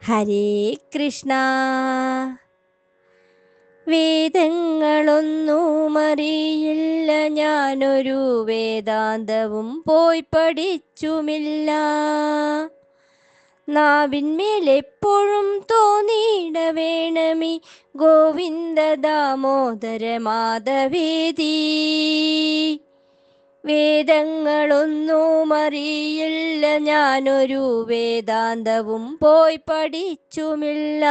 ഹരേ കൃഷ്ണ. വേദങ്ങളൊന്നും അറിയില്ല, ഞാനൊരു വേദാന്തവും പോയി പഠിച്ചുമില്ല. നാവിന്മേലെപ്പോഴും തോന്നിയിട വേണമി ഗോവിന്ദ ദാമോദര മാധവേദി. വേദങ്ങളൊന്നും അറിയില്ല, ഞാനൊരു വേദാന്തവും പോയി പഠിച്ചുമില്ല.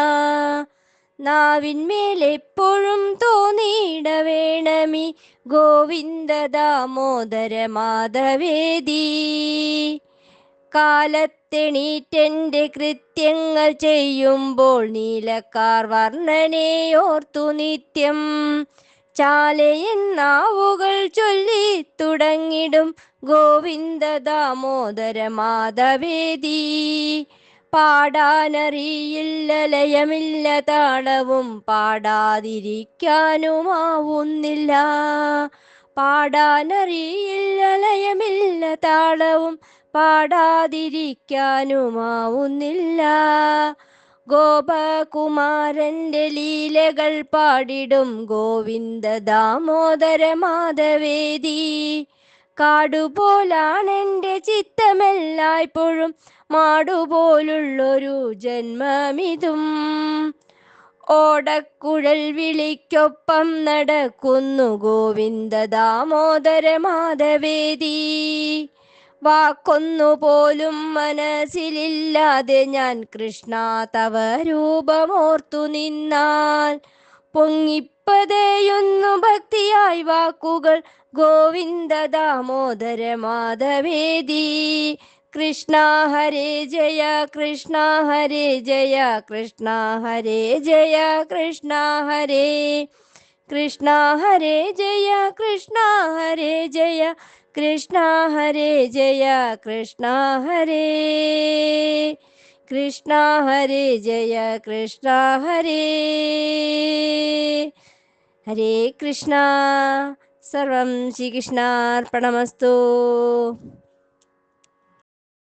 നാവിന്മേലെപ്പോഴും തോന്നിയിട വേണമി ഗോവിന്ദ ദാമോദര മാധവേദി. കാലത്തെണീറ്റെൻ്റെ കൃത്യങ്ങൾ ചെയ്യുമ്പോൾ നീലക്കാർ വർണ്ണനെ ഓർത്തു നിത്യം ചാലയൻ നാവുകൾ ചൊല്ലി തുടങ്ങിടും ഗോവിന്ദ ദാമോദര മാധവേദി. പാടാനറിയില്ല ലയമില്ല താളവും പാടാതിരിക്കാനുമാവുന്നില്ല. പാടാനറിയില്ല ലയമില്ല താളവും പാടാതിരിക്കാനുമാവുന്നില്ല. ഗോപകുമാരന്റെ ലീലകൾ പാടിടും ഗോവിന്ദ ദാമോദര മാധവേദി. കാടുപോലാണെൻ്റെ ചിത്തമെല്ലായ്പ്പോഴും മാടുപോലുള്ളൊരു ജന്മമിതും. ഓടക്കുഴൽ വിളിക്കൊപ്പം നടക്കുന്നു ഗോവിന്ദ ദാമോദര മാധവേദി. വാക്കൊന്നുപോലും മനസ്സിലില്ലാതെ ഞാൻ കൃഷ്ണ തവ രൂപമോർത്തു നിന്നാൽ പൊങ്ങിപ്പതയുന്നു ഭക്തിയായി വാക്കുകൾ ഗോവിന്ദ ദാമോദര മാധവേദി. കൃഷ്ണ ഹരേ ജയ കൃഷ്ണ ഹരേ ജയ കൃഷ്ണ ഹരേ ജയ കൃഷ്ണ ഹരേ കൃഷ്ണ ഹരേ ജയ കൃഷ്ണ ഹരേ ജയ കൃഷ്ണ ഹരേ ജയ കൃഷ്ണ ഹരേ കൃഷ്ണ ഹരേ ജയ കൃഷ്ണ ഹരേ. ഹരേ കൃഷ്ണ. സർവം ശ്രീകൃഷ്ണാർപ്പണമസ്തു.